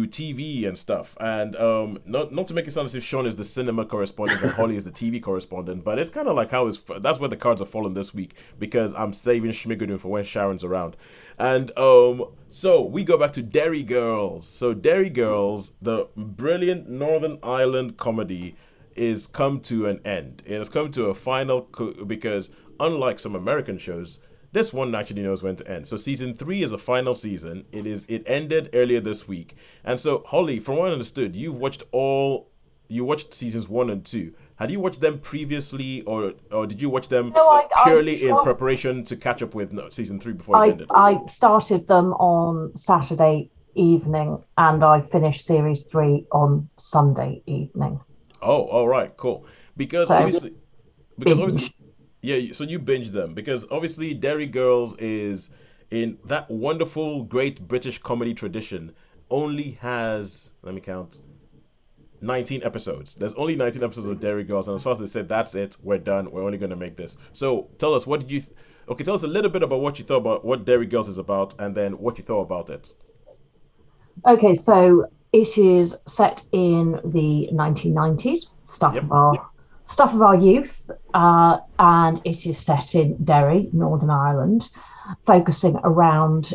to TV and stuff. And not to make it sound as if Sean is the cinema correspondent and Holly is the TV correspondent, but it's kind of like that's where the cards are falling this week, because I'm saving Schmigadoon for when Sharon's around. And so we go back to Derry Girls. So Derry Girls, the brilliant Northern Ireland comedy, is come to an end. It has come to a final because unlike some American shows, this one actually knows when to end. So season 3 is a final season. It ended earlier this week. And so Holly, from what I understood, you watched seasons 1 and 2. Had you watched them previously, or did you watch them purely in preparation to catch up with season 3 before it ended? I started them on Saturday evening, and I finished series 3 on Sunday evening. Oh, all right, cool. Because obviously, yeah. So you binged them because obviously Derry Girls is in that wonderful, great British comedy tradition. Only has, let me count, 19 episodes. There's only 19 episodes of Derry Girls, and as far as they said, that's it. We're done. We're only going to make this. So tell us, what did you? Tell us a little bit about what you thought about what Derry Girls is about, and then what you thought about it. Okay, so it is set in the 1990s, stuff of our youth, and it is set in Derry, Northern Ireland, focusing around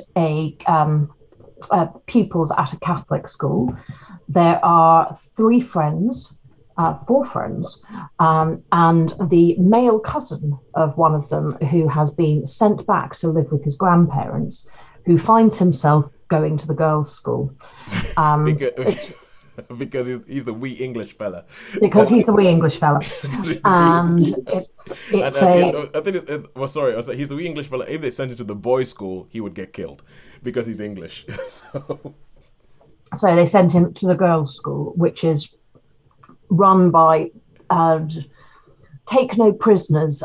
pupils at a Catholic school. There are 4 friends, and the male cousin of one of them, who has been sent back to live with his grandparents, who finds himself going to the girls' school. Because he's the wee English fella. Because he's the wee English fella, and he's the wee English fella. If they sent him to the boys' school, he would get killed because he's English. So they sent him to the girls' school, which is run by take no prisoners,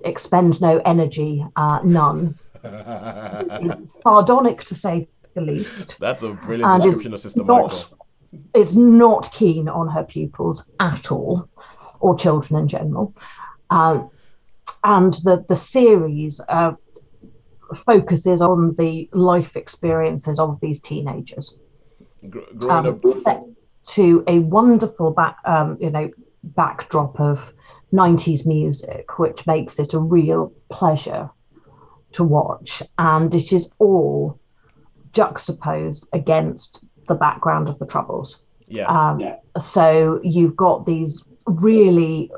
expend no energy, none. It's sardonic to say the least. That's a brilliant description of Sister Michael. Is not keen on her pupils at all, or children in general. And the series focuses on the life experiences of these teenagers. Growing up, set to a wonderful backdrop of 90s music, which makes it a real pleasure to watch. And it is all juxtaposed against the background of the Troubles. So you've got these really,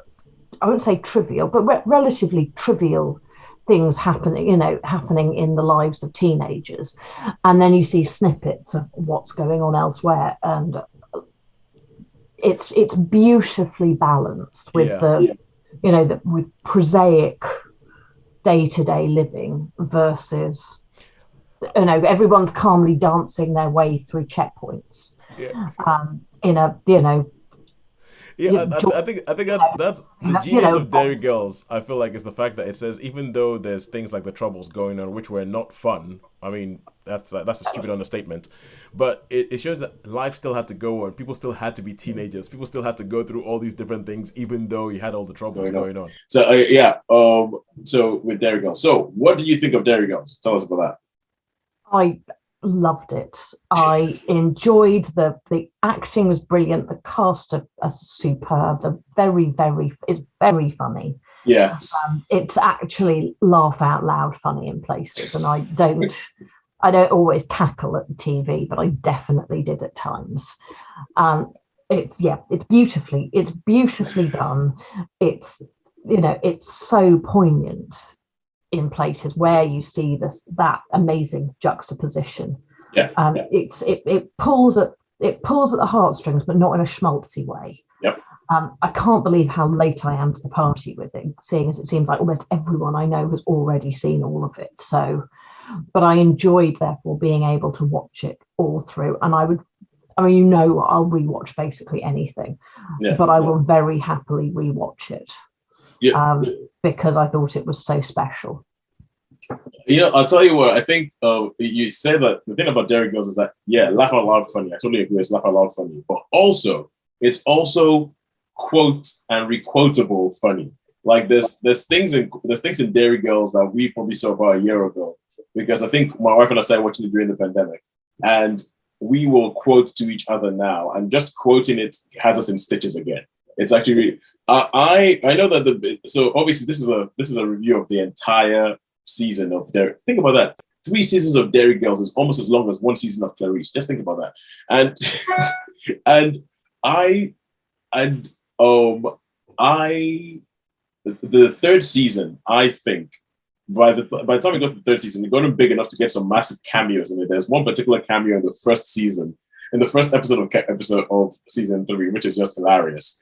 I won't say trivial, but relatively trivial things happening in the lives of teenagers, and then you see snippets of what's going on elsewhere, and it's beautifully balanced with with prosaic day-to-day living versus everyone's calmly dancing their way through checkpoints. I think that's the genius of Derry Girls. I feel like it's the fact that it says even though there's things like the Troubles going on which were not fun. I mean, that's a stupid understatement, but it shows that life still had to go on. People still had to be teenagers. People still had to go through all these different things, even though you had all the Troubles going on. So so with Derry Girls. So what do you think of Derry Girls? Tell us about that. I loved it. I enjoyed the acting was brilliant. The cast are superb. It's very funny. Yes. It's actually laugh out loud funny in places, and I don't always cackle at the TV, but I definitely did at times. It's beautifully done. It's so poignant in places where you see that amazing juxtaposition. It pulls at the heartstrings, but not in a schmaltzy way. I can't believe how late I am to the party with it, seeing as it seems like almost everyone I know has already seen all of it. So, but I enjoyed therefore being able to watch it all through, and I'll rewatch basically anything, but I will very happily rewatch it. Because I thought it was so special. I'll tell you what, I think you said that the thing about Derry Girls is that, laugh out loud funny. I totally agree, it's laugh out loud funny, but it's also quote and requotable funny. Like there's things in Derry Girls that we probably saw about a year ago, because I think my wife and I started watching it during the pandemic, and we will quote to each other now, and just quoting it has us in stitches again. It's actually I know that so obviously this is a review of the entire season of Derry. Think about that. 3 seasons of Derry Girls is almost as long as 1 season of Clarice. Just think about that. And the third season, I think, by the time we got to the third season, we got them big enough to get some massive cameos in it. There's one particular cameo in the first season, in the first episode of season 3, which is just hilarious.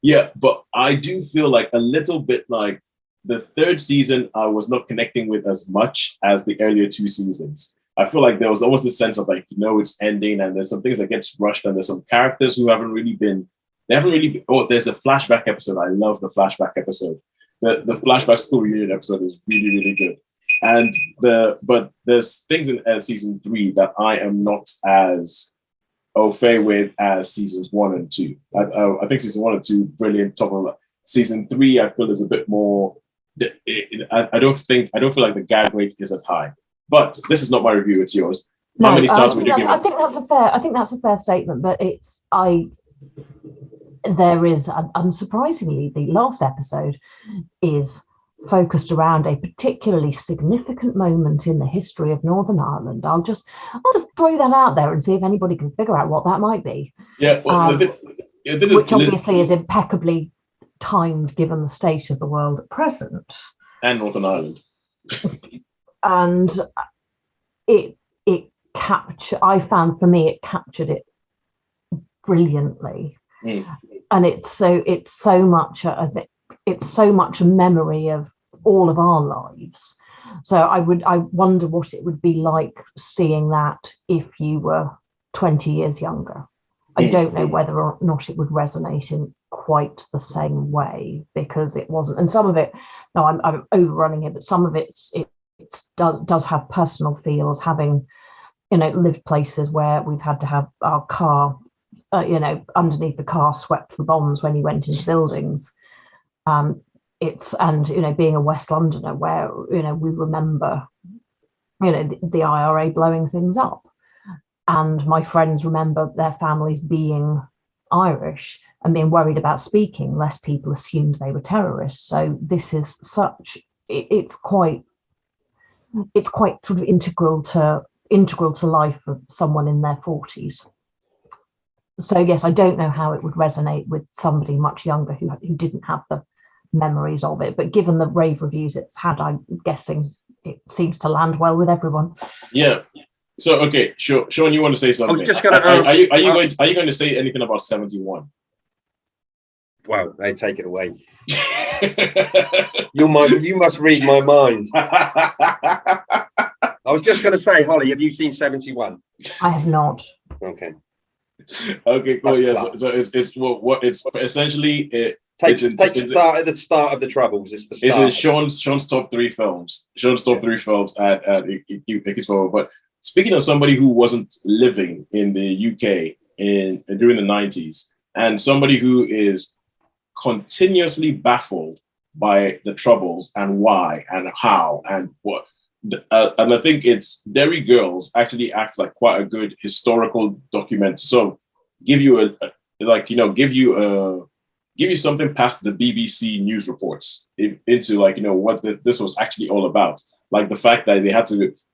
Yeah, but I do feel like a little bit like the third season I was not connecting with as much as the earlier 2 seasons. I feel like there was almost this sense of like, it's ending, and there's some things that gets rushed, and there's some characters who haven't really been. There's a flashback episode. I love the flashback episode. The flashback story unit episode is really, really good. But there's things in season 3 that I am not as au fait with as seasons 1 and 2. I think season 1 and 2 brilliant. Top of season 3, I feel is a bit more. I don't feel like the gag rate is as high. But this is not my review; it's yours. How many stars would you give it? I think that's a fair statement. But there is, unsurprisingly, the last episode is focused around a particularly significant moment in the history of Northern Ireland. I'll just throw that out there and see if anybody can figure out what that might be. Yeah, which obviously is impeccably timed given the state of the world at present. And Northern Ireland. And I found for me it captured it brilliantly. And it's so much a memory of all of our lives. So I wonder what it would be like seeing that if you were 20 years younger. I don't know whether or not it would resonate in quite the same way, because it wasn't. And some of it, no, I'm overrunning it, but some of it does have personal feels, having, lived places where we've had to have our car, underneath the car swept for bombs when you went into buildings. Being a West Londoner where, we remember, the IRA blowing things up. And my friends remember their families being Irish and being worried about speaking, lest people assumed they were terrorists. So this is it's quite sort of integral to life of someone in their 40s. So yes, I don't know how it would resonate with somebody much younger who didn't have the memories of it, but given the rave reviews it's had, I'm guessing it seems to land well with everyone. Yeah. So okay, sure. Sean, you want to say something? I was just going to ask. Are you going to say anything about 71? Well, they take it away. You must read my mind. I was just going to say, Holly, have you seen 71? I have not. Okay. Okay, cool. Yeah, so it's what it's essentially it. Take start at the start of the Troubles. It's the start. It's Sean's top 3 films. Sean's top 3 films at Icky's Forward. But speaking of somebody who wasn't living in the UK during the 90s, and somebody who is continuously baffled by the Troubles and why and how and what. And I think it's Derry Girls actually acts like quite a good historical document. So give you give you something past the BBC news reports into what this was actually all about. Like the fact that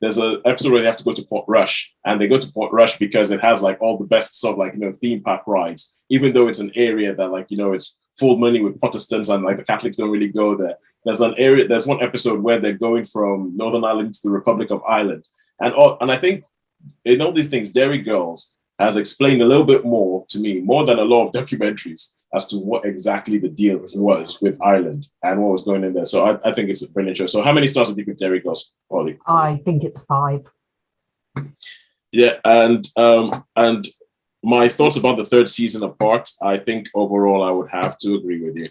there's an episode where they have to go to Port Rush, and they go to Port Rush because it has all the best sort of theme park rides, even though it's an area that it's full money with Protestants and the Catholics don't really go there. There's one episode where they're going from Northern Ireland to the Republic of Ireland. And I think in all these things, Derry Girls has explained a little bit more to me, more than a lot of documentaries, as to what exactly the deal was with Ireland and what was going in there. So I think it's a brilliant show. So how many stars would you give Derry Girls, Ollie? I think it's 5. Yeah, and my thoughts about the third season apart, I think overall I would have to agree with you.